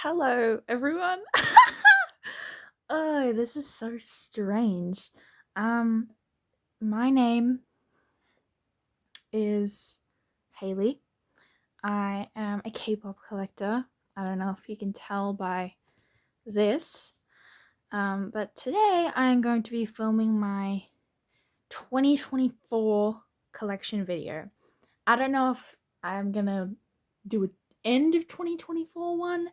Hello, everyone. Oh, this is so strange. My name is Hayley. I am a K-pop collector. I don't know if you can tell by this. But today I'm going to be filming my 2024 collection video. I don't know if I'm gonna do an end of 2024 one,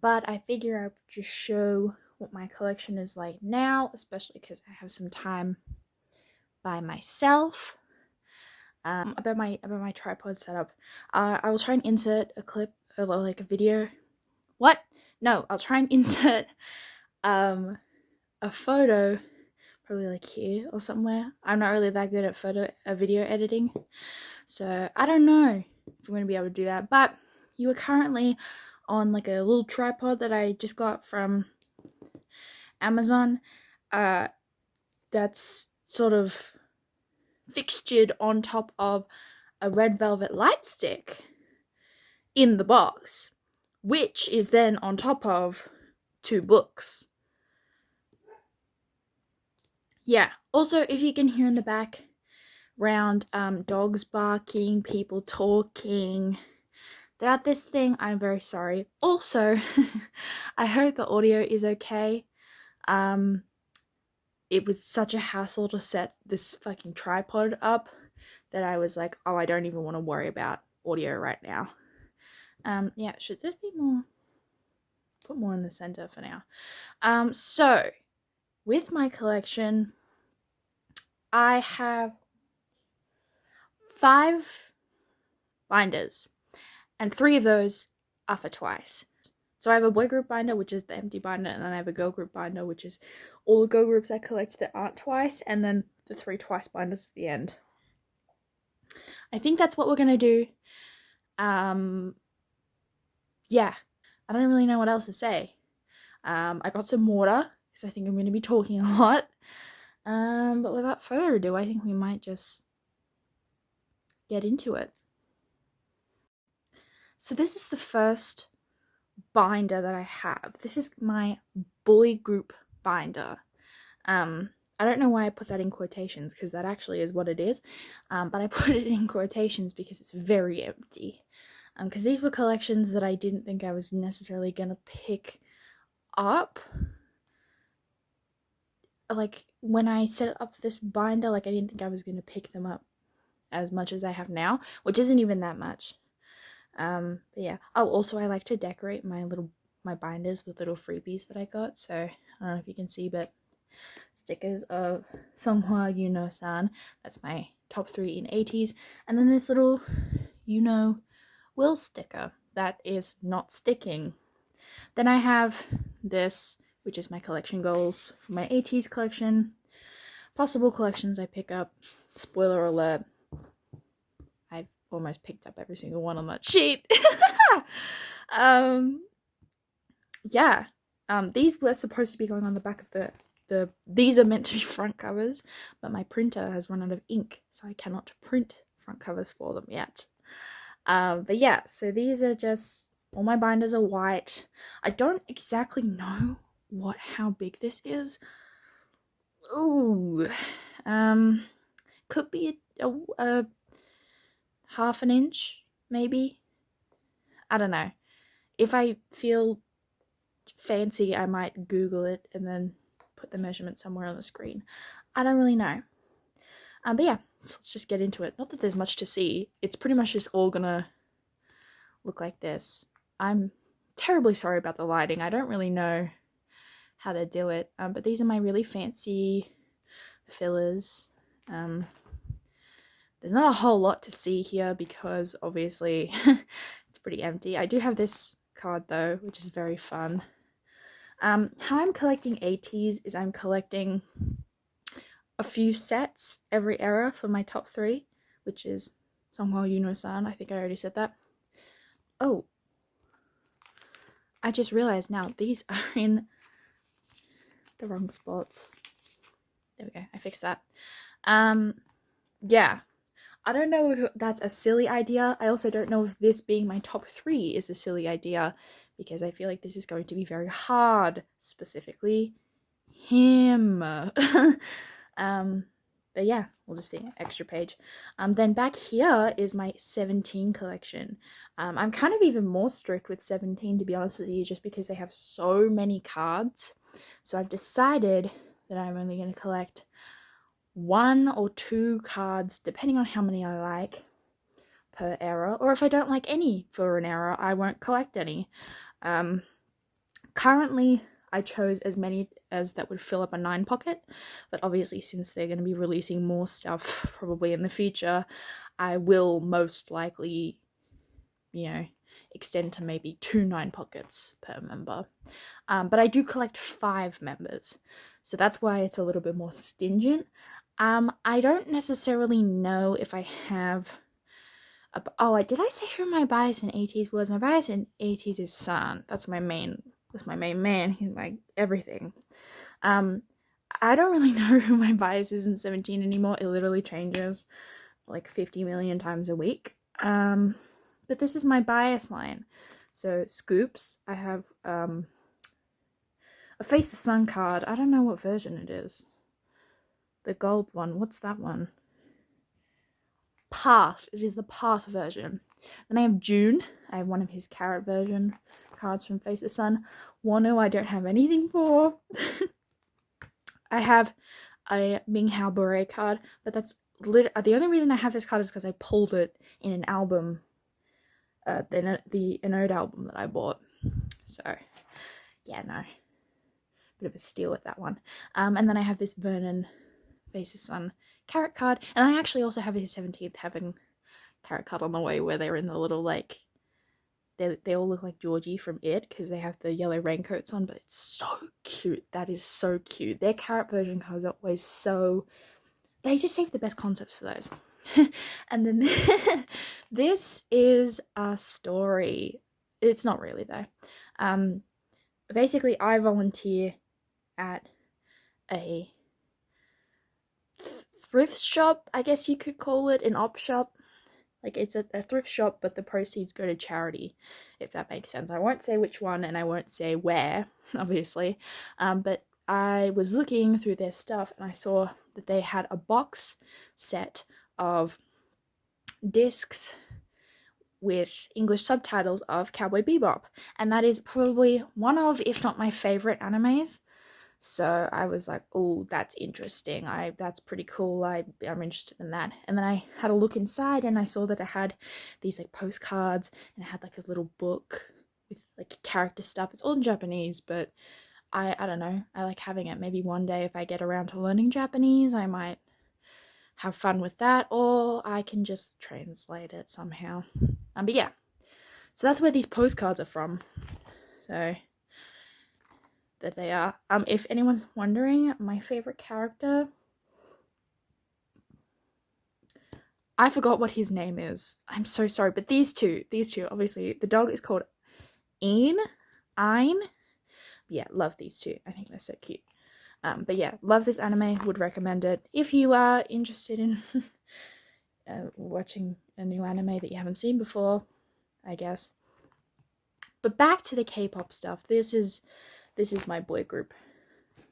but I figure I would just show what my collection is like now, especially because I have some time by myself. About my tripod setup. I will try and insert a clip, like a video. What? No, I'll try and insert a photo, probably like here or somewhere. I'm not really that good at video editing, so I don't know if I'm gonna be able to do that. But you are currently on like a little tripod that I just got from Amazon. That's sort of fixtured on top of a red velvet light stick in the box, which is then on top of 2 books. Yeah, also if you can hear in the background dogs barking, people talking throughout this thing, I'm very sorry. Also, I hope the audio is okay. It was such a hassle to set this fucking tripod up that I was like, oh, I don't even want to worry about audio right now. Yeah, should this be more? Put more in the center for now. So with my collection, I have 5 binders, and 3 of those are for twice. So I have a boy group binder, which is the empty binder, and then I have a girl group binder, which is all the girl groups I collect that aren't twice, and then the 3 twice binders at the end. I think that's what we're gonna do. Yeah, I don't really know what else to say. I got some water, because I think I'm gonna be talking a lot. But without further ado, I think we might just get into it. So this is the first binder that I have. This is my boy group binder. I don't know why I put that in quotations, because that actually is what it is, but I put it in quotations because it's very empty, because these were collections that I didn't think I was necessarily gonna pick up. Like when I set up this binder, like I didn't think I was gonna pick them up as much as I have now, which isn't even that much. But yeah. Oh, also I like to decorate my binders with little freebies that I got. So I don't know if you can see, but stickers of Songhwa Yuno-san. That's my top 3 in 80s. And then this little Will sticker that is not sticking. Then I have this, which is my collection goals for my 80s collection. Possible collections I pick up. Spoiler alert, I've almost picked up every single one on that sheet. Yeah. These were supposed to be going on the back of these are meant to be front covers, but my printer has run out of ink, so I cannot print front covers for them yet. But yeah, so these are just, all my binders are white. I don't exactly know how big this is. Ooh. Could be a half an inch, maybe. I don't know. If I feel fancy, I might Google it and then put the measurement somewhere on the screen. I don't really know. But yeah, so let's just get into it. Not that there's much to see. It's pretty much just all gonna look like this. I'm terribly sorry about the lighting. I don't really know how to do it. But these are my really fancy fillers. There's not a whole lot to see here because obviously it's pretty empty. I do have this card though, which is very fun. How I'm collecting 80s is I'm collecting a few sets every era for my top 3, which is Songhwa Yuno-san. I think I already said that. Oh, I just realized now these are in the wrong spots. There we go, I fixed that. Yeah, I don't know if that's a silly idea. I also don't know if this being my top 3 is a silly idea, because I feel like this is going to be very hard, specifically him. But yeah, we'll just see, extra page. Then back here is my 17 collection. I'm kind of even more strict with 17, to be honest with you, just because they have so many cards. So I've decided that I'm only going to collect 1 or 2 cards, depending on how many I like, per era. Or if I don't like any for an era, I won't collect any. Currently, I chose as many as that would fill up a 9 pocket, but obviously since they're going to be releasing more stuff probably in the future, I will most likely, you know, extend to maybe 2 9 pockets per member. But I do collect 5 members, so that's why it's a little bit more stingent. I don't necessarily know if I have did I say who my bias in 80s was? My bias in 80s is San. That's my main man. He's my everything. I don't really know who my bias is in 17 anymore. It literally changes like 50 million times a week. But this is my bias line. So Scoops, I have a Face the Sun card. I don't know what version it is. The gold one. What's that one? Path. It is the Path version. Then I have June. I have one of his Carrot version cards from Face the Sun. Wano I don't have anything for. I have a Ming Hao Beret card, but that's the only reason I have this card is because I pulled it in an album, the Anode album that I bought. So yeah, no, bit of a steal with that one. And then I have this Vernon Face the Sun Carrot card, and I actually also have his 17th Heaven Carrot card on the way, where they're in the little, like, they all look like Georgie from It, because they have the yellow raincoats on, but it's so cute. That is so cute. Their Carrot version cards are always so, they just save the best concepts for those. And then this is a story. It's not really, though. Basically, I volunteer at a thrift shop, I guess you could call it, an op shop. Like, it's a thrift shop, but the proceeds go to charity, if that makes sense. I won't say which one, and I won't say where, obviously. But I was looking through their stuff, and I saw that they had a box set of discs with English subtitles of Cowboy Bebop. And that is probably one of, if not my favorite animes. So I was like, oh, that's interesting. That's pretty cool. I'm interested in that. And then I had a look inside, and I saw that it had these like postcards, and it had like a little book with like character stuff. It's all in Japanese, but I don't know. I like having it. Maybe one day if I get around to learning Japanese, I might have fun with that, or I can just translate it somehow. But yeah. So that's where these postcards are from. So that they are. If anyone's wondering, my favorite character, I forgot what his name is. I'm so sorry, but these two, obviously, the dog is called Ein. Yeah, love these two. I think they're so cute. But yeah, love this anime, would recommend it. If you are interested in watching a new anime that you haven't seen before, I guess. But back to the K-pop stuff. This is my boy group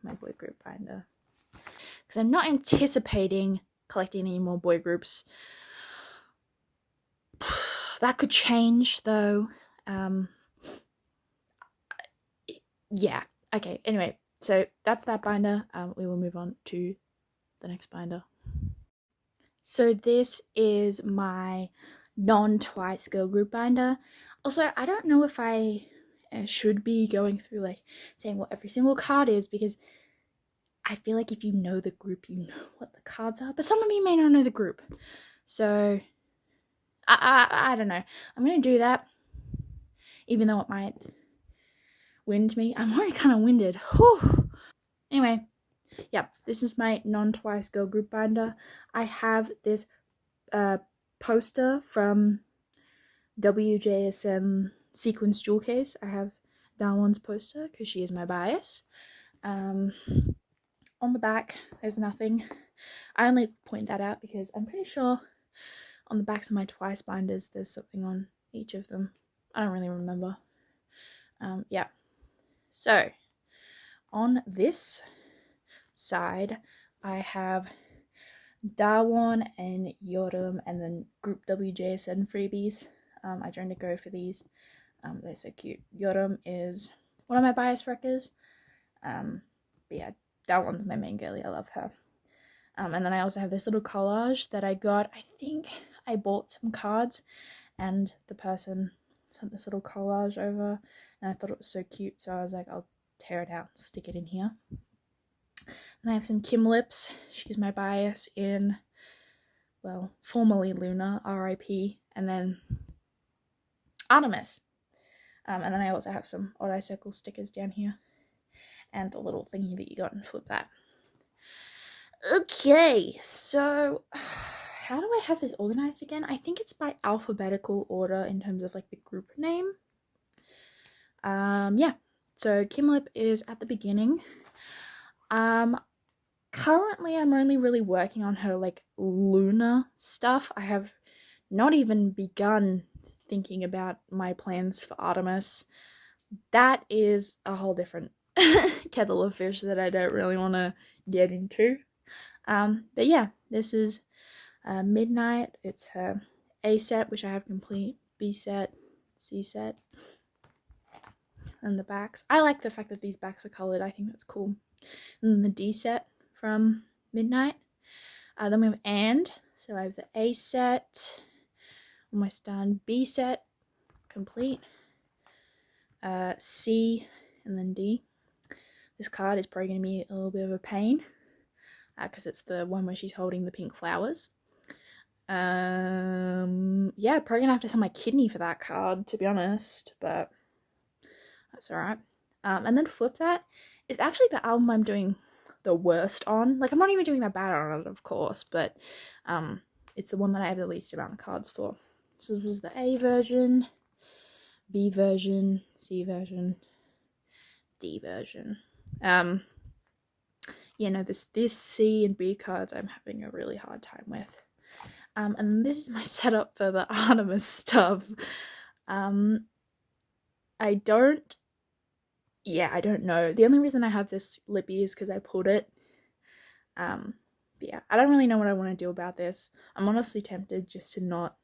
binder, because I'm not anticipating collecting any more boy groups. That could change though. Yeah, okay, anyway, so that's that binder. We will move on to the next binder. So this is my non-Twice girl group binder. Also, I don't know if I should be going through like saying what every single card is, because I feel like if you know the group, you know what the cards are, but some of you may not know the group. So I don't know. I'm gonna do that, even though it might wind me. I'm already kind of winded. Whew. Anyway, yeah, this is my non-Twice girl group binder. I have this poster from WJSN Sequence Jewel Case. I have Daewon's poster because she is my bias. On the back, there's nothing. I only point that out because I'm pretty sure on the backs of my Twice binders there's something on each of them. I don't really remember. Yeah. So on this side, I have Dawon and Yorum, and then group WJSN freebies. I trying to go for these. They're so cute. Yorum is one of my bias wreckers. But yeah, Dawon's my main girlie. I love her. And then I also have this little collage that I got. I think I bought some cards, and the person sent this little collage over, and I thought it was so cute, so I was like, I'll tear it out and stick it in here. And I have some Kim lips. She's my bias in, well, formerly Loona, R.I.P., and then Artemis. And then I also have some Odd Eye Circle stickers down here, and the little thingy that you got, and flip that. Okay, so how do I have this organized again? I think it's by alphabetical order in terms of like the group name. Yeah, so Kim Lip is at the beginning. Currently I'm only really working on her like Loona stuff. I have not even begun thinking about my plans for Artemis. That is a whole different kettle of fish that I don't really want to get into. But yeah, this is Midnight. It's her A set, which I have complete, B set, C set, and the backs. I like the fact that these backs are colored. I think that's cool. And then the D set from Midnight. Then we have And. So I have the A set, almost done. B set, complete. C, and then D. This card is probably going to be a little bit of a pain, because it's the one where she's holding the pink flowers. Yeah, probably gonna have to sell my kidney for that card, to be honest, but that's alright. And then Flip That is actually the album I'm doing the worst on. Like, I'm not even doing that bad on it, of course, but it's the one that I have the least amount of cards for. So this is the A version, B version, C version, D version. You know, this C and B cards I'm having a really hard time with. And this is my setup for the Artemis stuff. I don't know. The only reason I have this lippy is because I pulled it. But yeah, I don't really know what I want to do about this. I'm honestly tempted just to not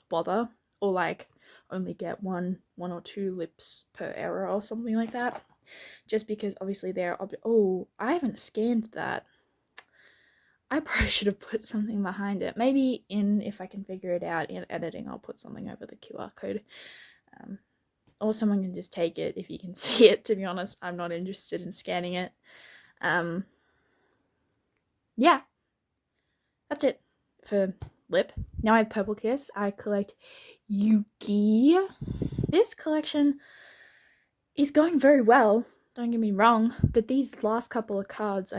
bother, or like only get one or two lips per error or something like that. Just because obviously they're oh, I haven't scanned that. I probably should have put something behind it. Maybe if I can figure it out in editing, I'll put something over the QR code. Or someone can just take it if you can see it. To be honest, I'm not interested in scanning it. Yeah, that's it for lip. Now I have Purple Kiss. I collect Yuki. This collection is going very well, don't get me wrong, but these last couple of cards,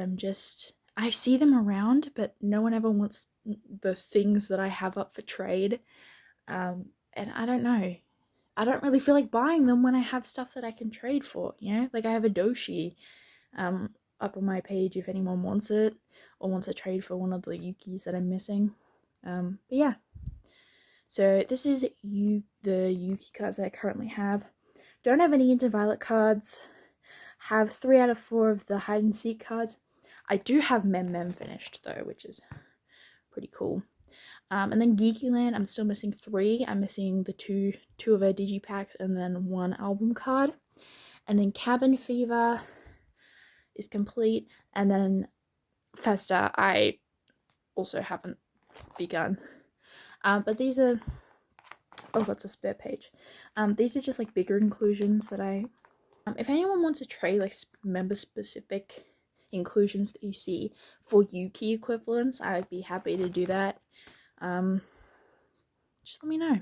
I see them around, but no one ever wants the things that I have up for trade. And I don't know. I don't really feel like buying them when I have stuff that I can trade for, you know? Like, I have a Doshi up on my page if anyone wants it, or wants to trade for one of the Yukis that I'm missing. But yeah. So this is the Yuki cards that I currently have. Don't have any Into Violet cards. Have 3 out of 4 of the Hide and Seek cards. I do have Mem finished though, which is pretty cool. And then Geeky Land, I'm still missing 3. I'm missing the two of her digipacks and then 1 album card. And then Cabin Fever is complete. And then Festa, I also haven't begun. But these are, oh, that's a spare page. These are just like bigger inclusions that I, if anyone wants to trade like member specific inclusions that you see for Yuki equivalents, I'd be happy to do that. Just let me know.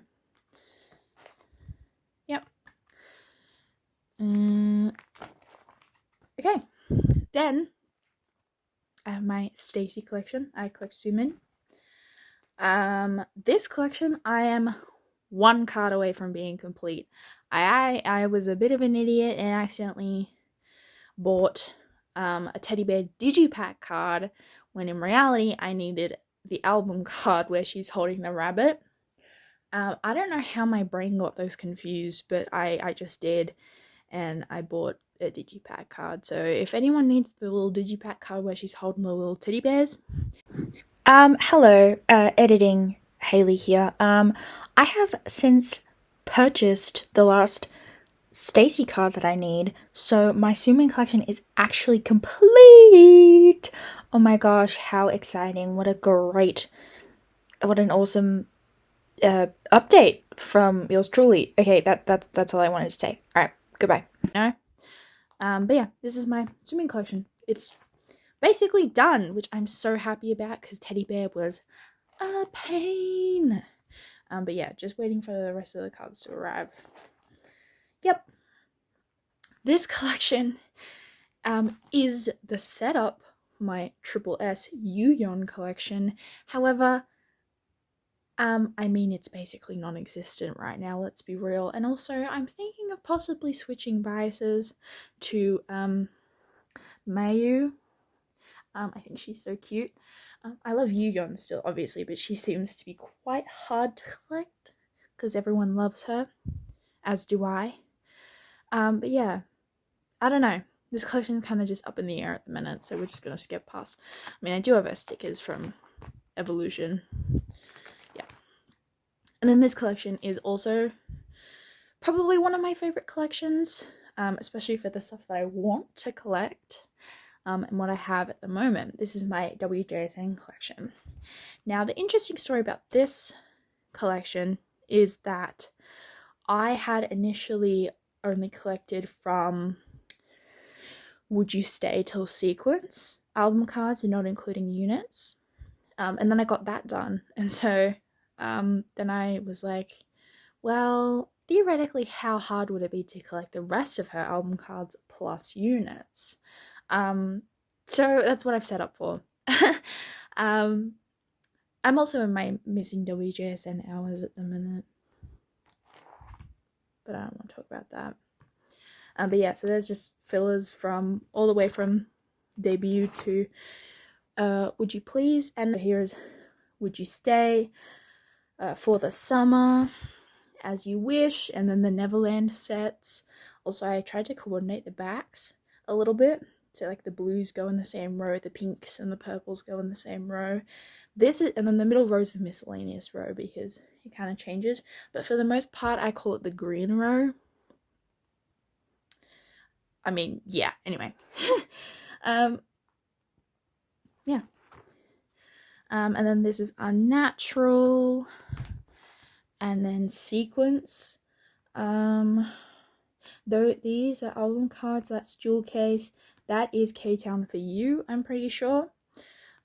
Yep. Okay. Then I have my StayC collection. I collect Sumin. This collection, I am 1 card away from being complete. I was a bit of an idiot and accidentally bought a teddy bear digipack card when in reality I needed the album card where she's holding the rabbit. I don't know how my brain got those confused, but I just did, and I bought a digipack card. So if anyone needs the little digipack card where she's holding the little teddy bears. Hello, editing Hayley here. I have since purchased the last StayC card that I need, so my Sumin collection is actually complete. Oh my gosh, how exciting. What an awesome update from yours truly. Okay, that's all I wanted to say. All right, goodbye. No. But yeah, this is my Sumin collection. It's basically done, which I'm so happy about because teddy bear was a pain. But yeah, just waiting for the rest of the cards to arrive. Yep. This collection is the setup for my Triple S Yuyeon collection. However, I mean, it's basically non-existent right now, let's be real. And also, I'm thinking of possibly switching biases to Mayu. I think she's so cute. I love Yuyeon still, obviously, but she seems to be quite hard to collect because everyone loves her, as do I. But yeah, I don't know. This collection's kind of just up in the air at the minute, so we're just gonna skip past. I mean, I do have her stickers from Evolution. Yeah. And then this collection is also probably one of my favorite collections, especially for the stuff that I want to collect. And what I have at the moment. This is my WJSN collection. Now, the interesting story about this collection is that I had initially only collected from Would You Stay Till Sequence album cards and not including units. And then I got that done. And so then I was like, well, theoretically, how hard would it be to collect the rest of her album cards plus units? So that's what I've set up for. I'm also in my missing WJSN hours at the minute, but I don't want to talk about that. But yeah, so there's just fillers from all the way from debut to Would You Please, and here is Would You Stay, For the Summer, As You Wish, and then the Neverland sets. Also, I tried to coordinate the backs a little bit. So like the blues go in the same row, the pinks and the purples go in the same row. This is, and then the middle row is the miscellaneous row because it kind of changes. But for the most part, I call it the green row. I mean, yeah, anyway. Yeah. And then this is Unnatural. And then Sequence. Though these are album cards, that's Jewel Case. That is K-Town for You, I'm pretty sure.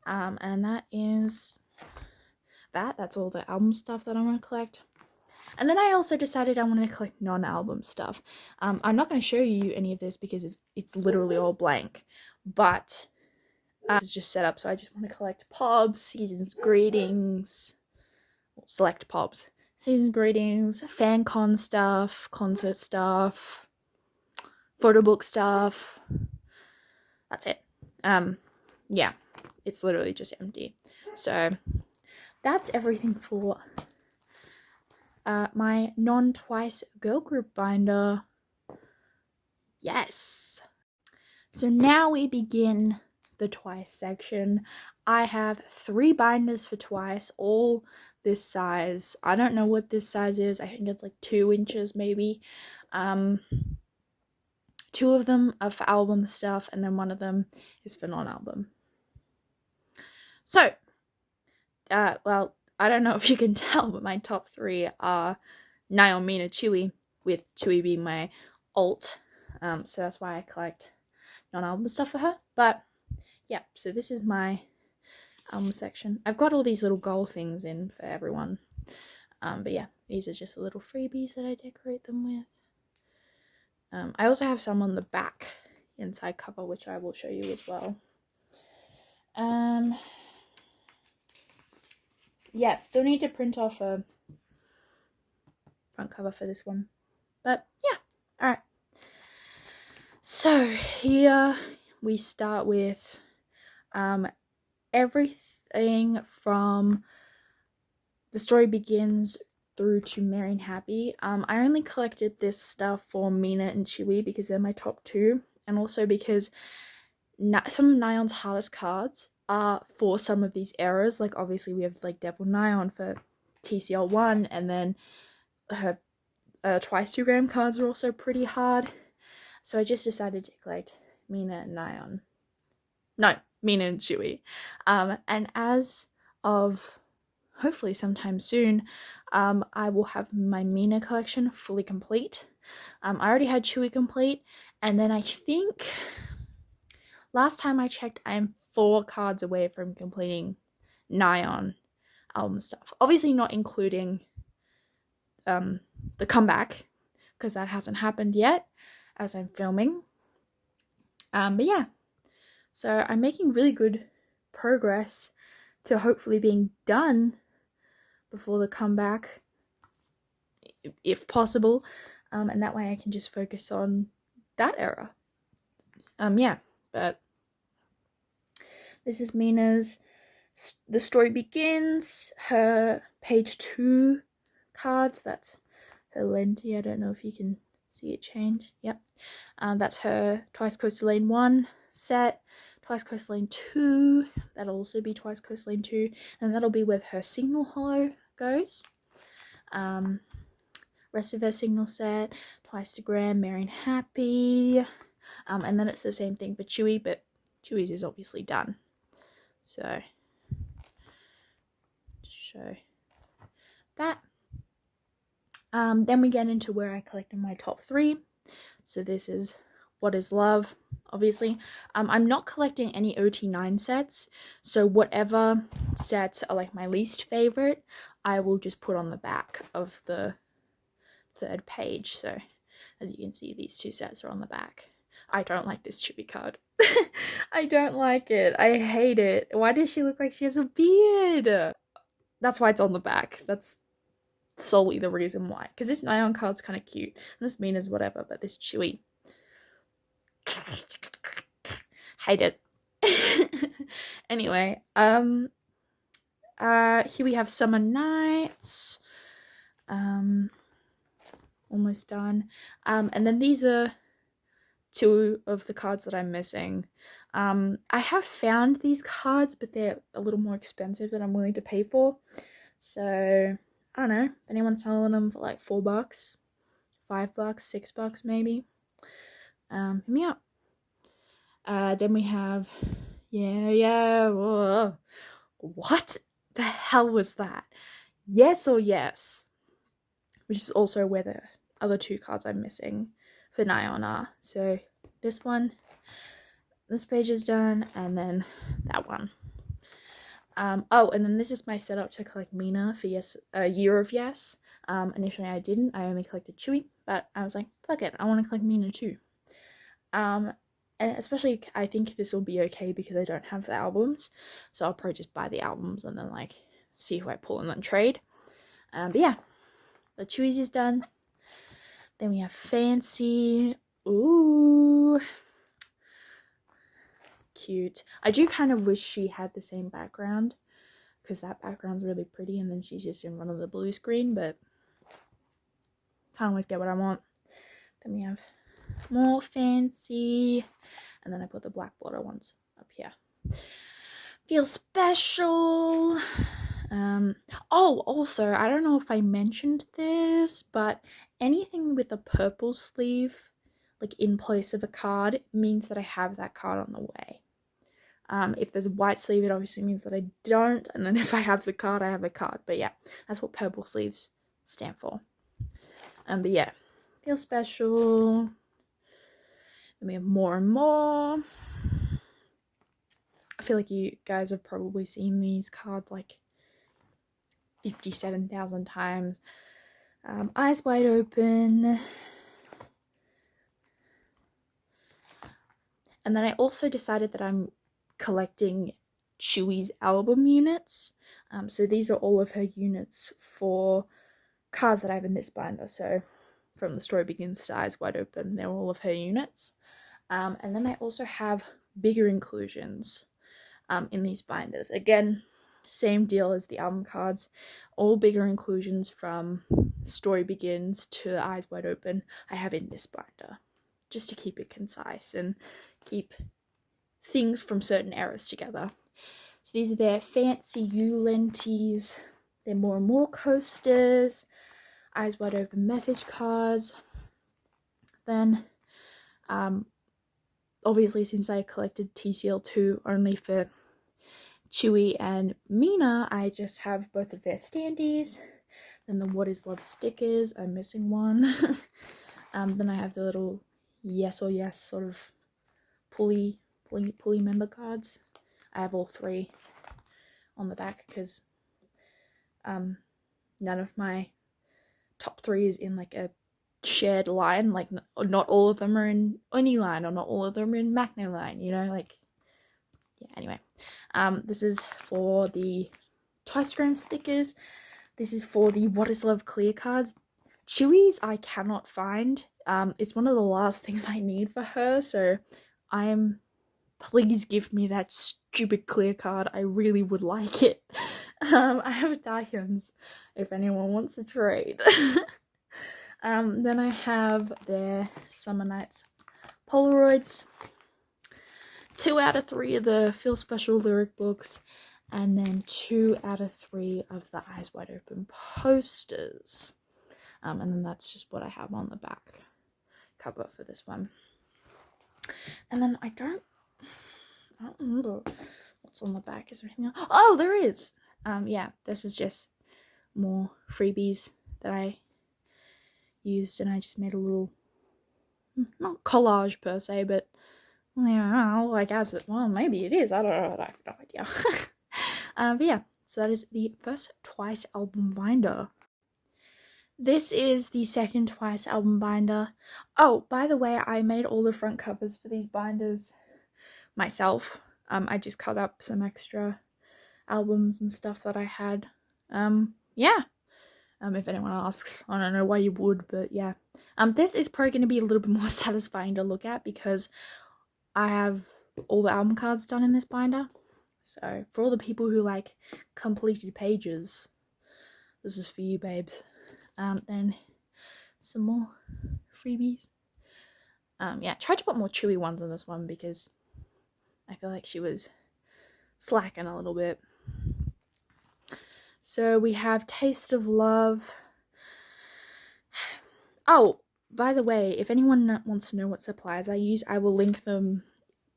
And that is that's all the album stuff that I want to collect. And then I also decided I wanted to collect non-album stuff. I'm not going to show you any of this because it's literally all blank. But it's just set up, so I just want to collect Pobs, Season's Greetings, select Pobs, Season's Greetings, fan con stuff, concert stuff, photo book stuff. That's it. Yeah, it's literally just empty. So that's everything for my non-twice girl group binder. Yes. So now we begin the twice section. I have 3 binders for twice, all this size. I don't know what this size is. I think it's like 2 inches maybe. 2 of them are for album stuff, and then 1 of them is for non-album. So, well, I don't know if you can tell, but my top 3 are Naomina Chewy, with Chewy being my alt. So that's why I collect non-album stuff for her. But yeah, so this is my album section. I've got all these little goal things in for everyone. But yeah, these are just the little freebies that I decorate them with. I also have some on the back inside cover, which I will show you as well. Yeah, still need to print off a front cover for this one. But yeah, alright. So here we start with everything from The Story Begins through to Marion Happy. I only collected this stuff for Mina and Chewy because they're my top two, and also because some of Nyan's hardest cards are for some of these eras. Like obviously we have like Devil Nyan for TCL1, and then her twice 2 gram cards are also pretty hard. So I just decided to collect Mina and Nyan. No, Mina and Chewy. And as of hopefully sometime soon, I will have my Mina collection fully complete. I already had Chewy complete, and then I think last time I checked, I am 4 cards away from completing Nyan album stuff. Obviously not including the comeback, because that hasn't happened yet as I'm filming. But yeah, so I'm making really good progress to hopefully being done before the comeback, if possible, and that way I can just focus on that era. Yeah, but this is Mina's The Story Begins, her page 2 cards. That's her lenti. I don't know if you can see it change. Yep. That's her Twice Coastal Lane 1 set, Twice Coastal Lane 2. That'll also be Twice Coastal Lane 2, and that'll be where her Signal Hollow goes. Rest of her Signal set, Twice to Gram, Marion Happy. And then it's the same thing for Chewy, but Chewy's is obviously done. So, show that. Then we get into where I collected my top 3. So this is What Is Love, obviously. I'm not collecting any OT9 sets, so whatever sets are like my least favorite, I will just put on the back of the 3rd page. So as you can see, these 2 sets are on the back. I don't like this Chewy card. I don't like it. I hate it. Why does she look like she has a beard? That's why it's on the back. That's solely the reason why. Because this Nyan card's kind of cute. And this Mina's whatever, but this Chewy, hate it. Anyway, here we have Summer Nights. Almost done. And then these are 2 of the cards that I'm missing. I have found these cards, but they're a little more expensive than I'm willing to pay for. So I don't know, if anyone's selling them for like $4, $5, $6 maybe, hit me up. Then we have, whoa. What the hell was that? Yes or Yes, which is also where the other 2 cards I'm missing for Nyan are. So this page is done, and then that one. Oh, and then this is my setup to collect Mina for Year of Yes. Initially I didn't. I only collected Chewy, but I was like, fuck it, I want to collect Mina too. And especially I think this will be okay because I don't have the albums, so I'll probably just buy the albums and then like see who I pull and then trade. But yeah, the Chewy's is done. Then we have Fancy. Ooh, cute. I do kind of wish she had the same background, because that background's really pretty, and then she's just in front of the blue screen, but can't always get what I want. Then we have more Fancy, and then I put the black border ones up here. Feel Special. Oh, also, I don't know if I mentioned this, but anything with a purple sleeve, like in place of a card, means that I have that card on the way. If there's a white sleeve, it obviously means that I don't, and then if I have the card, I have a card. But yeah, that's what purple sleeves stand for. But yeah, Feel Special. Then we have More and More. I feel like you guys have probably seen these cards like 57,000 times. Eyes Wide Open. And then I also decided that I'm collecting Chewy's album units. So these are all of her units for cards that I have in this binder. So from The Story Begins to Eyes Wide Open, they're all of her units. And then I also have bigger inclusions in these binders. Again, Same deal as the album cards, all bigger inclusions from Story Begins to Eyes Wide Open I have in this binder, just to keep it concise and keep things from certain eras together. So these are their Fancy You lenties, their More and More coasters, Eyes Wide Open message cards. Then obviously, since I collected TCL2 only for Chewy and Mina, I just have both of their standees. Then the What Is Love stickers, I'm missing one. Then I have the little yes or yes sort of pulley member cards. I have all three on the back because none of my top three is in like a shared line. Like not all of them are in Oni line, or not all of them are in Macno line, you know, like, yeah, anyway. This is for the Twicegram stickers. This is for the What Is Love clear cards. Chewy's I cannot find. It's one of the last things I need for her, so please give me that stupid clear card. I really would like it. I have Daikyons if anyone wants to trade. Then I have their Summer Nights Polaroids. 2 out of 3 of the Feel Special lyric books, and then 2 out of 3 of the Eyes Wide Open posters. And then that's just what I have on the back cover for this one. And then I don't remember what's on the back. Is there anything else? Oh, there is! Yeah, this is just more freebies that I used, and I just made a little, not collage per se, but yeah, like as it, well, maybe it is, I don't know, I have no idea. But yeah, so that is the first Twice album binder. This is the second Twice album binder. Oh, by the way, I made all the front covers for these binders myself. I just cut up some extra albums and stuff that I had. Yeah. If anyone asks, I don't know why you would, but yeah. This is probably going to be a little bit more satisfying to look at because I have all the album cards done in this binder. So for all the people who like completed pages, this is for you, babes. Then some more freebies. Yeah, tried to put more Chewy ones on this one because I feel like she was slacking a little bit. So we have Taste of Love. Oh, by the way, if anyone wants to know what supplies I use, I will link them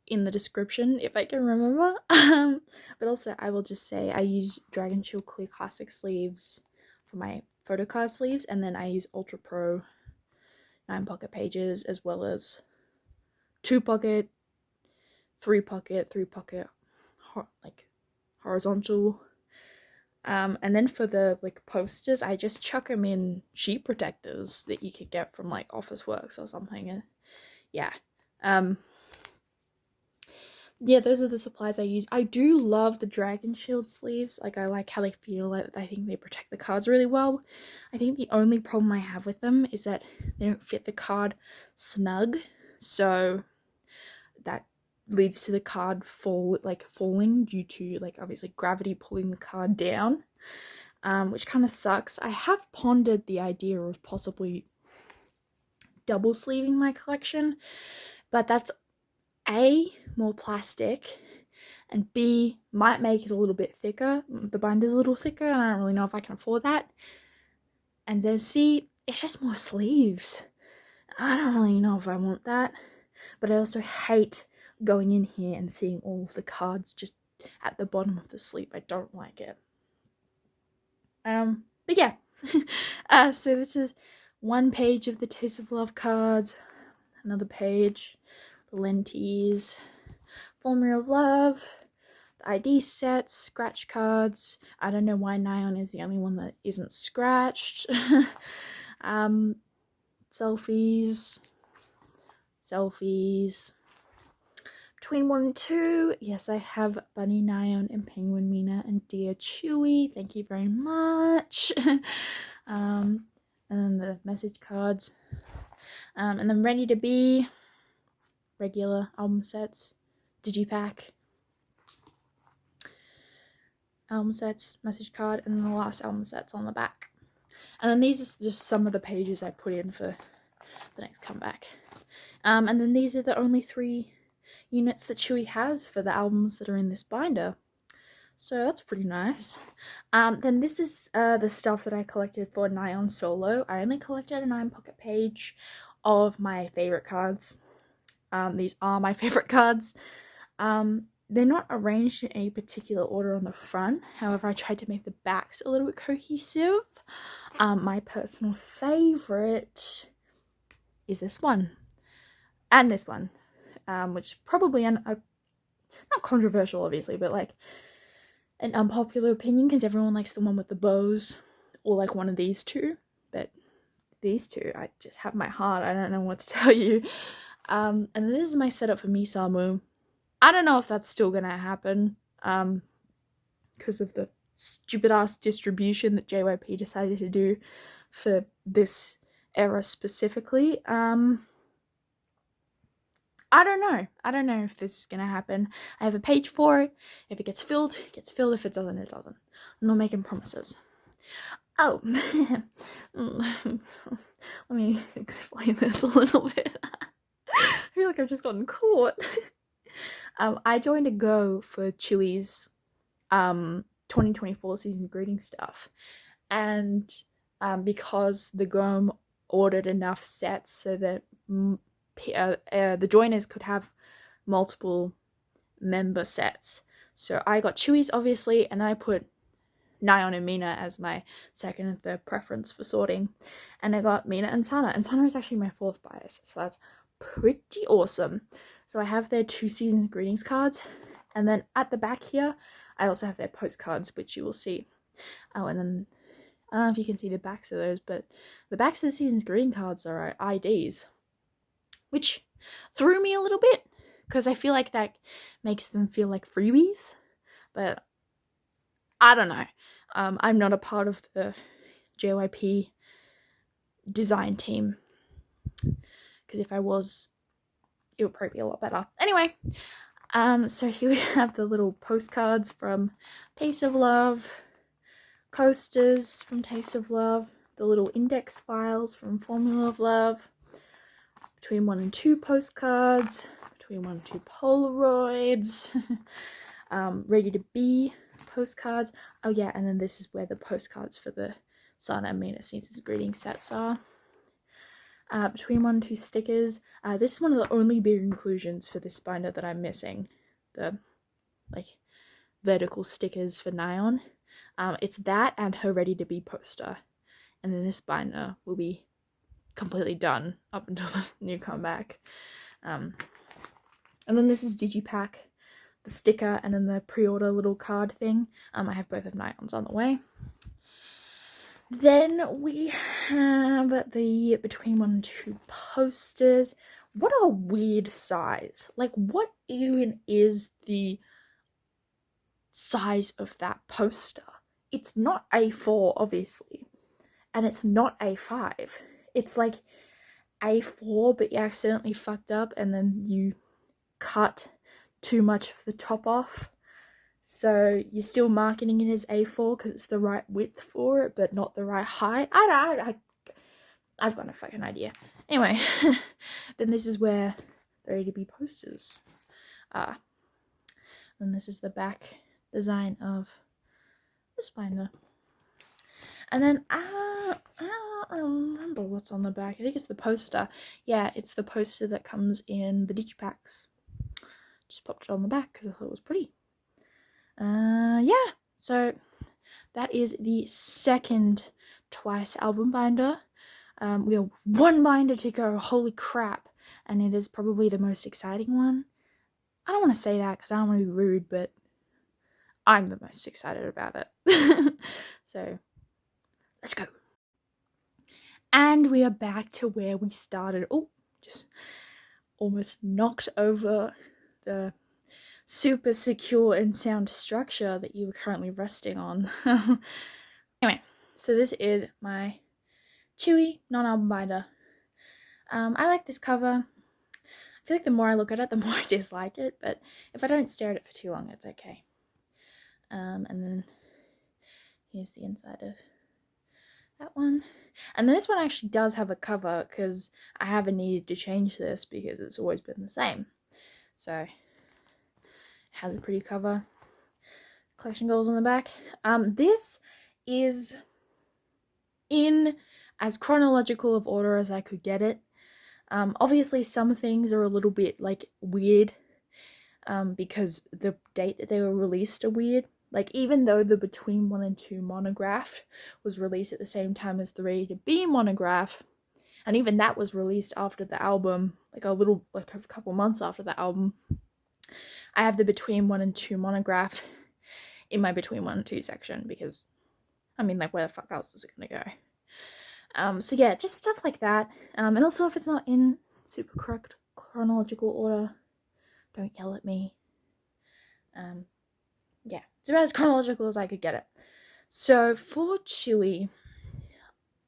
in the description if I can remember. But also I will just say I use Dragon Shield Clear Classic sleeves for my Photocard sleeves, and then I use Ultra Pro 9 pocket pages, as well as 2 pocket, 3 pocket, like horizontal. And then for the like posters, I just chuck them in sheet protectors that you could get from like Officeworks or something. Yeah. Yeah, those are the supplies I use. I do love the Dragon Shield sleeves. Like, I like how they feel. I think they protect the cards really well. I think the only problem I have with them is that they don't fit the card snug. So that leads to the card falling due to, like, obviously gravity pulling the card down, which kind of sucks. I have pondered the idea of possibly double sleeving my collection, but that's A, more plastic, and B, might make it a little bit thicker. The binder's a little thicker, and I don't really know if I can afford that. And then C, it's just more sleeves. I don't really know if I want that. But I also hate going in here and seeing all of the cards just at the bottom of the sleeve. I don't like it. But yeah. So this is one page of the Taste of Love cards. Another page. The lenties. Formula of Love. The ID sets. Scratch cards. I don't know why Nyan is the only one that isn't scratched. Selfies. Between 1 and 2, yes, I have Bunny Nyan and Penguin Mina and Dear Chewy. Thank you very much. And then the message cards. And then Ready to Be, regular album sets, Digipack. album sets, message card, and then the last album set's on the back. And then these are just some of the pages I put in for the next comeback. And then these are the only 3 units that Chewy has for the albums that are in this binder. So that's pretty nice. Then this is the stuff that I collected for Nyan Solo. I only collected a 9 pocket page of my favorite cards. These are my favorite cards. They're not arranged in any particular order on the front. However, I tried to make the backs a little bit cohesive. My personal favorite is this one. And this one. Which is probably not controversial, obviously, but like an unpopular opinion because everyone likes the one with the bows or like one of these 2. But these 2, I just have my heart. I don't know what to tell you. And this is my setup for Misamu. I don't know if that's still gonna happen because of the stupid ass distribution that JYP decided to do for this era specifically. I don't know. I don't know if this is gonna happen. I have a page for it. If it gets filled, it gets filled. If it doesn't, it doesn't. I'm not making promises. Oh, let me explain this a little bit. I feel like I've just gotten caught. I joined a Go for Chewy's 2024 season greeting stuff, and because the Go ordered enough sets so that the joiners could have multiple member sets. So I got Chewy's, obviously, and then I put Nyan and Mina as my second and third preference for sorting. And I got Mina and Sana. And Sana is actually my 4th bias, so that's pretty awesome. So I have their 2 seasons greetings cards. And then at the back here, I also have their postcards, which you will see. Oh, and then I don't know if you can see the backs of those, but the backs of the season's greeting cards are IDs, which threw me a little bit because I feel like that makes them feel like freebies, but I don't know. I'm not a part of the JYP design team because if I was, it would probably be a lot better. Anyway, so here we have the little postcards from Taste of Love, coasters from Taste of Love, the little index files from Formula of Love, between 1 and 2 postcards, between 1 and 2 Polaroids, ready to be postcards. Oh yeah, and then this is where the postcards for the Sana and Mina season's greeting sets are. Between 1 and 2 stickers. This is one of the only big inclusions for this binder that I'm missing. The like vertical stickers for Nyan. It's that and her ready to be poster. And then this binder will be completely done up until the new comeback. And then this is Digipack, the sticker, and then the pre-order little card thing. I have both of Nyan's on the way. Then we have the between 1 and 2 posters. What a weird size. Like, what even is the size of that poster? It's not A4, obviously, and it's not A5. It's like A4, but you accidentally fucked up and then you cut too much of the top off. So you're still marketing it as A4 because it's the right width for it, but not the right height. I've got no fucking idea. Anyway, then this is where the ready to be posters are. And this is the back design of this binder. And then I don't remember what's on the back. I think it's the poster. Yeah, it's the poster that comes in the digipacks. Just popped it on the back because I thought it was pretty. Yeah, so that is the second Twice album binder. We have 1 binder to go, holy crap, and it is probably the most exciting one. I don't want to say that because I don't want to be rude, but I'm the most excited about it. So, let's go. And we are back to where we started. Oh, just almost knocked over the super secure and sound structure that you are currently resting on. Anyway, so this is my Chewy non-album binder. I like this cover. I feel like the more I look at it, the more I dislike it, but if I don't stare at it for too long, it's okay. And then here's the inside of that one. And this one actually does have a cover because I haven't needed to change this because it's always been the same. So it has a pretty cover. Collection goals on the back. This is in as chronological of order as I could get it. Obviously some things are a little bit like weird because the date that they were released are weird. Like, even though the Between 1 and 2 monograph was released at the same time as the Ready to Be monograph, and even that was released after the album, like a couple months after the album, I have the Between 1 and 2 monograph in my Between 1 and 2 section because, I mean, like, where the fuck else is it gonna go? So yeah, just stuff like that. And also, if it's not in super correct chronological order, don't yell at me. Yeah, it's about as chronological as I could get it. So for Chewy,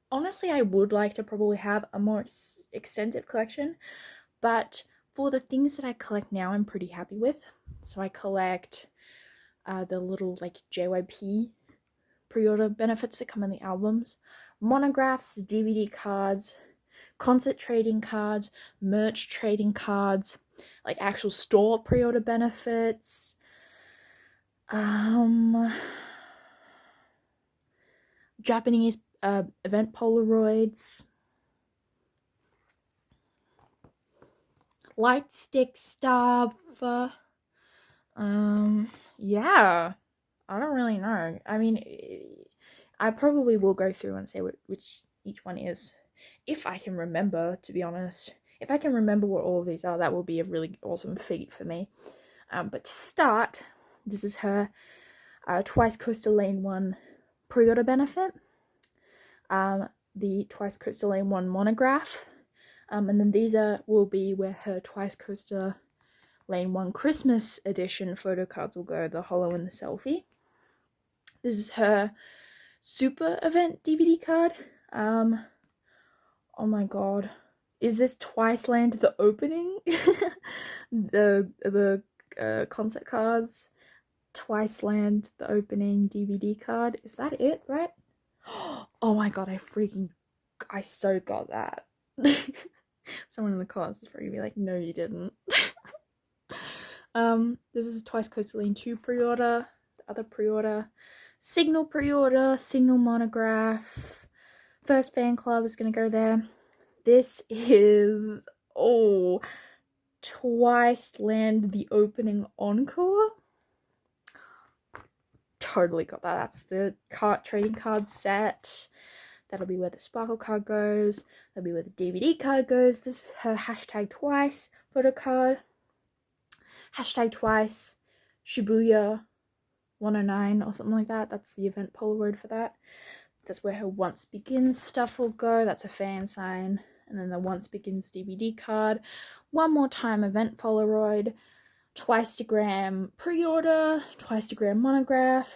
honestly, I would like to probably have a more extensive collection, but for the things that I collect now, I'm pretty happy with. So I collect the little like JYP pre-order benefits that come in the albums, monographs, DVD cards, concert trading cards, merch trading cards, like actual store pre-order benefits, Japanese event Polaroids, light stick stuff. Yeah, I don't really know. I mean, I probably will go through and say which each one is, if I can remember, to be honest. If I can remember what all of these are, that will be a really awesome feat for me. But to start, this is her Twice Coaster Lane 1 pre-order benefit, the Twice Coaster Lane 1 monograph, and then these will be where her Twice Coaster Lane 1 Christmas edition photo cards will go, the holo and the selfie. This is her super event DVD card. Oh my god, is this Twice Land the opening? the concert cards, Twice Land the opening DVD card. Is that it, right? Oh my god, I so got that. Someone in the comments is probably gonna be like, no you didn't. This is Twice Coaster Lane 2 pre-order, the other pre-order, Signal pre-order, Signal monograph, First Fan Club is gonna go there. This is, Twice Land the opening encore. Totally got that. That's the trading card set. That'll be where the sparkle card goes. That'll be where the DVD card goes. This is her hashtag Twice photo card. Hashtag Twice Shibuya 109 or something like that. That's the event Polaroid for that. That's where her Once Begins stuff will go. That's a fan sign. And then the Once Begins DVD card. One More Time event Polaroid. Twice-to-gram pre-order. Twice-to-gram monograph.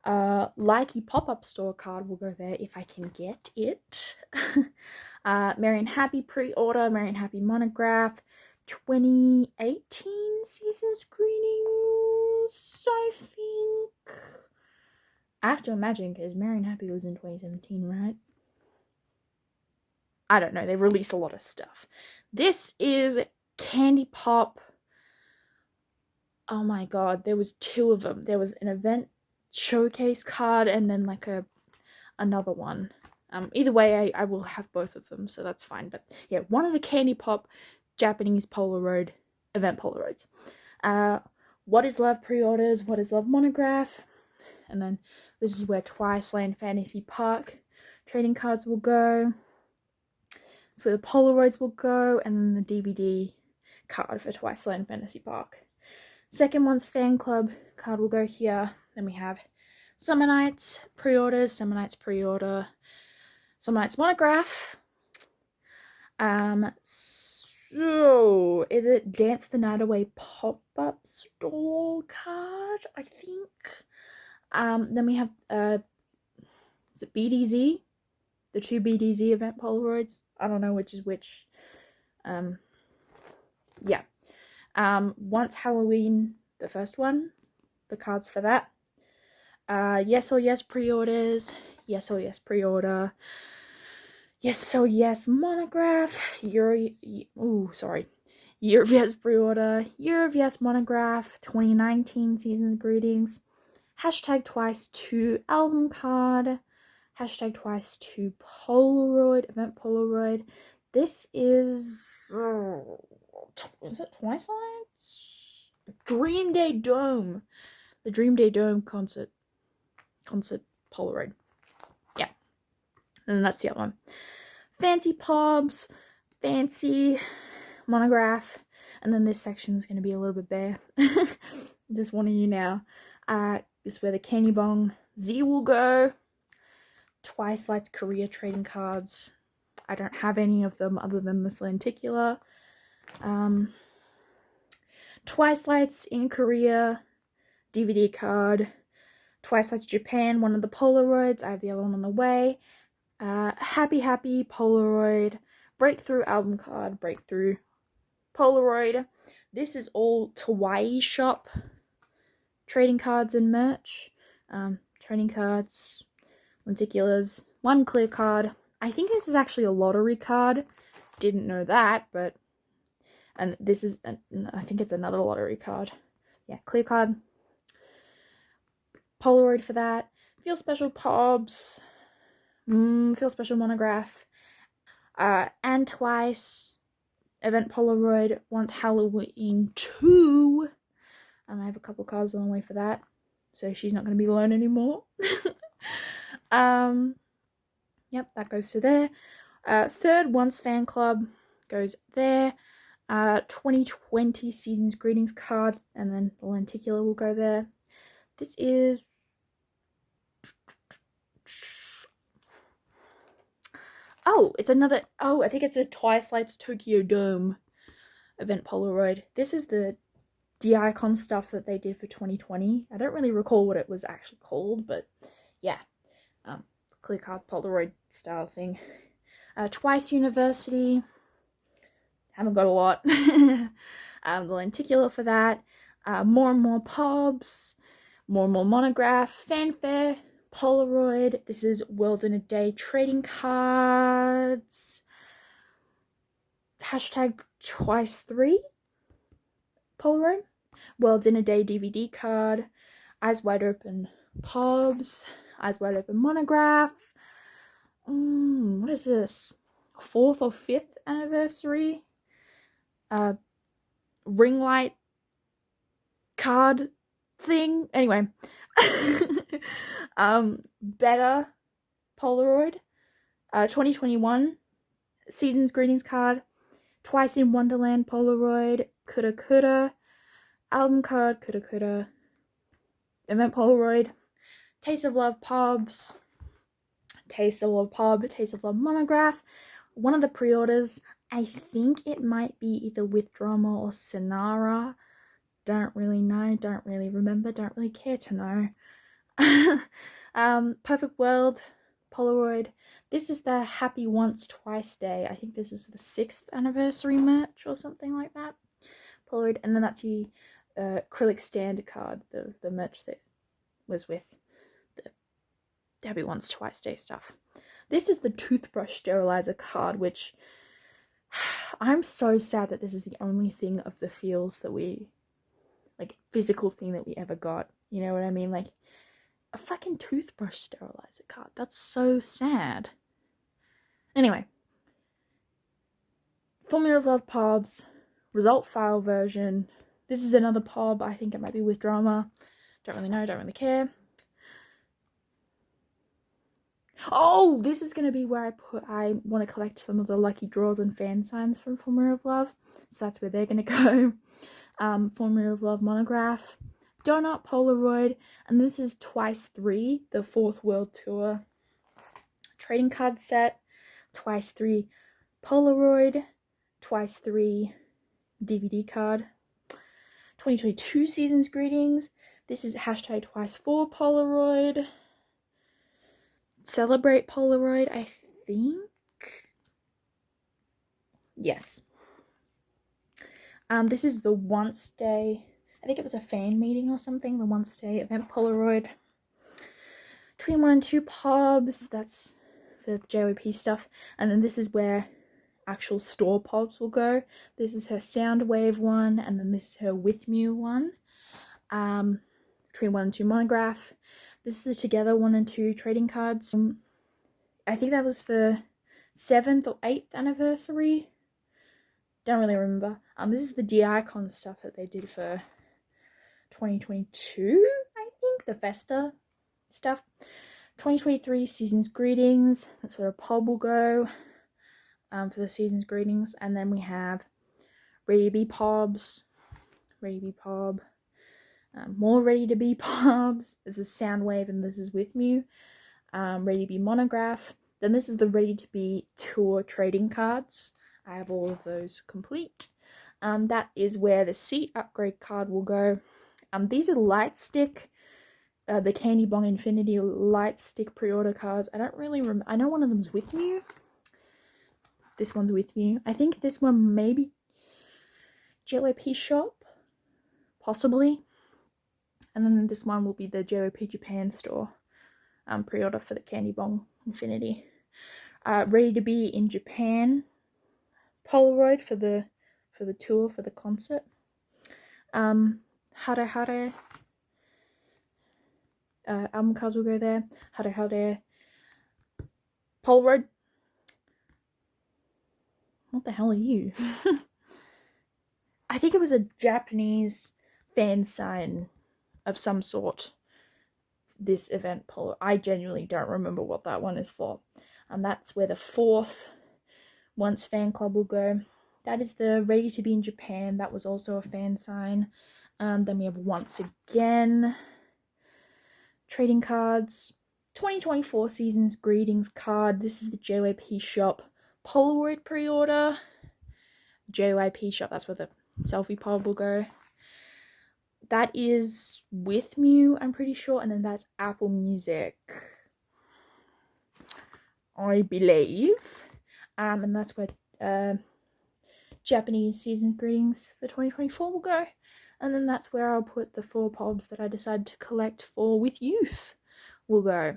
Likey pop-up store card will go there if I can get it. Merry and Happy pre-order. Merry and Happy monograph. 2018 season screenings, I think. I have to imagine because Merry and Happy was in 2017, right? I don't know. They released a lot of stuff. This is Candy Pop. Oh my god, there was two of them. There was an event showcase card and then like another one. Either way, I will have both of them, so that's fine. But yeah, one of the Candy Pop Japanese Polaroid event Polaroids. What is Love pre-orders, What is Love monograph, and then this is where Twice Land Fantasy Park trading cards will go. It's where the Polaroids will go, and then the DVD card for Twice Land Fantasy Park. Second one's Fan Club card will go here. Then we have Summer Nights pre-orders, Summer Nights pre-order, Summer Nights monograph. So, is it Dance the Night Away pop-up store card, I think? Then we have, is it BDZ? The two BDZ event Polaroids. I don't know which is which. Yeah. Once Halloween, the first one, the cards for that. Yes or Yes pre-orders, Yes or Yes pre-order, Yes or Yes monograph, Year of Yes pre-order, Year of Yes monograph, 2019 season's greetings, hashtag twice to album card, hashtag twice to Polaroid, event Polaroid. This is it Twice Lights? Dream Day Dome. The Dream Day Dome concert Polaroid. Yeah. And then that's the other one. Fancy Pobs, fancy monograph. And then this section is going to be a little bit bare. Just warning you now. This is where the Candy Bong Z will go. Twice Lights Korea trading cards. I don't have any of them other than this lenticular. Twice Lights in Korea DVD card. Twice Lights Japan, one of the Polaroids. I have the other one on the way. Happy Happy Polaroid. Breakthrough album card. Breakthrough Polaroid. This is all Hawaii shop trading cards and merch. Trading cards, lenticulars, one clear card. I think this is actually a lottery card. Didn't know that, but... And this is, I think it's another lottery card. Yeah, clear card. Polaroid for that. Feel Special Pobs. Feel Special monograph. And twice event Polaroid. Once Halloween 2. And I have a couple cards on the way for that. So she's not going to be alone anymore. Yep, that goes to there. Third Once Fan Club goes there. 2020 Season's Greetings card. And then the lenticular will go there. This is... Oh, it's another... Oh, I think it's a Twice Lights Tokyo Dome event Polaroid. This is the icon stuff that they did for 2020. I don't really recall what it was actually called, but yeah. Clear card Polaroid style thing. Twice University. Haven't got a lot. The lenticular for that. More and More Pobs. More and More Monograph. Fanfare. Polaroid. This is World in a Day trading cards. Hashtag Twice 3. Polaroid. World in a Day DVD card. Eyes Wide Open Pobs. Eyes Wide Open monograph. What is this? 4th or 5th anniversary? Ring light card thing. Anyway. Better Polaroid. 2021 Season's Greetings card. Twice in Wonderland Polaroid. Coulda Coulda. Album card. Coulda Coulda. Event Polaroid. Taste of Love Pobs. Taste of Love Pub. Taste of Love monograph. One of the pre-orders. I think it might be either With Drama or Sonara. Don't really know. Don't really remember. Don't really care to know. Perfect World Polaroid. This is the Happy Once Twice Day. I think this is the 6th anniversary merch or something like that. Polaroid. And then that's the acrylic standard card. The merch that was with the Happy Once Twice Day stuff. This is the toothbrush sterilizer card, which I'm so sad that this is the only thing of the feels that we, like, physical thing that we ever got. You know what I mean? Like, a fucking toothbrush sterilizer card. That's so sad. Anyway. Formula of Love Pobs. Result file version. This is another Pob. I think it might be With Drama. Don't really know. Don't really care. Oh, this is going to be where I want to collect some of the lucky draws and fan signs from Formula of Love. So that's where they're going to go. Formula of Love monograph. Donut Polaroid. And this is Twice 3, the 4th World Tour trading card set. Twice 3 Polaroid. Twice 3 DVD card. 2022 Season's Greetings. This is hashtag Twice 4 Polaroid. Celebrate Polaroid, I think. Yes. This is the Once Day. I think it was a fan meeting or something. The Once Day event Polaroid. between 1 and 2 pobs, that's for JYP stuff. And then this is where actual store pobs will go. This is her Soundwave one, and then this is her With Mew one. Between 1 and 2 monograph. This is the Together 1 and 2 trading cards. I think that was for 7th or 8th anniversary. Don't really remember. This is the D-Icon stuff that they did for 2022, I think, the Festa stuff. 2023 Season's Greetings, that's where a pob will go for the Season's Greetings. And then we have Ready to Be Pobs, Ready to Be Pob, more Ready to Be Pobs. This is Soundwave and this is With Mew. Ready to Be Monograph. Then this is the Ready to Be Tour trading cards. I have all of those complete. That is where the seat upgrade card will go. These are light stick, the Candy Bong Infinity light stick pre-order cards. I don't really remember. I know one of them's With Mew. This one's With Mew. I think this one maybe JYP shop, possibly. And then this one will be the JYP Japan store pre-order for the Candy Bong Infinity. Ready to Be in Japan Polaroid for the tour, for the concert. Hare Hare album cards will go there. Hare Hare Polaroid. What the hell are you? I think it was a Japanese fan sign of some sort. This event Polaroid. I genuinely don't remember what that one is for. That's where the 4th Once fan club will go. That is the Ready to Be in Japan. That was also a fan sign. Then we have Once Again trading cards. 2024 Season's Greetings card. This is the JYP shop Polaroid pre-order. JYP shop, that's where the selfie pod will go. That is With Mew, I'm pretty sure, and then that's Apple Music, I believe. And that's where Japanese Season's Greetings for 2024 will go. And then that's where I'll put the 4 pobs that I decided to collect for With Youth will go.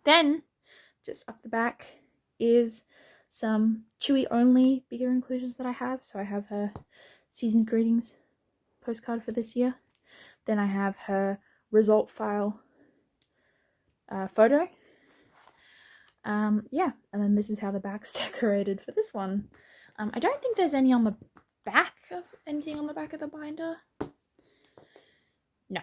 Then, just up the back is some Chewy only bigger inclusions that I have. So I have her Season's Greetings postcard for this year. Then I have her result file photo. Yeah, and then this is how the back's decorated for this one. I don't think there's anything on the back of the binder. No.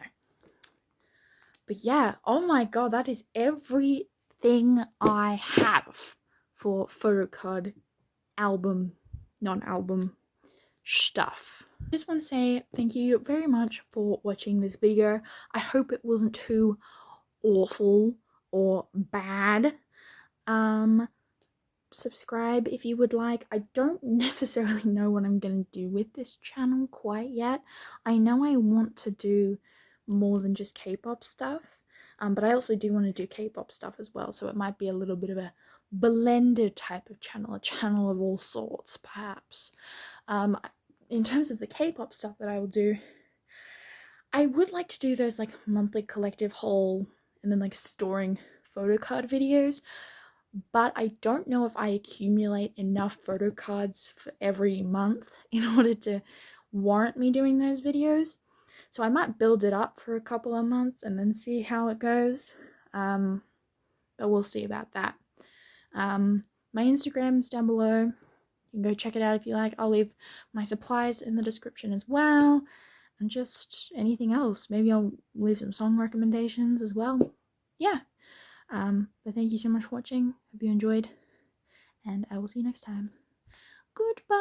But yeah, oh my god, that is everything I have for Photocard album, non-album stuff. I just want to say thank you very much for watching this video. I hope it wasn't too awful or bad. Subscribe if you would like. I don't necessarily know what I'm going to do with this channel quite yet. I know I want to do more than just K-pop stuff, but I also do want to do K-pop stuff as well, so it might be a little bit of a blended type of channel, a channel of all sorts perhaps. In terms of the K-pop stuff that I will do, I would like to do those like monthly collective haul and then like storing photocard videos, but I don't know if I accumulate enough photocards for every month in order to warrant me doing those videos. So I might build it up for a couple of months and then see how it goes. But we'll see about that. My Instagram's down below. You can go check it out if you like. I'll leave my supplies in the description as well. And just anything else. Maybe I'll leave some song recommendations as well. Yeah. But thank you so much for watching. Hope you enjoyed. And I will see you next time. Goodbye.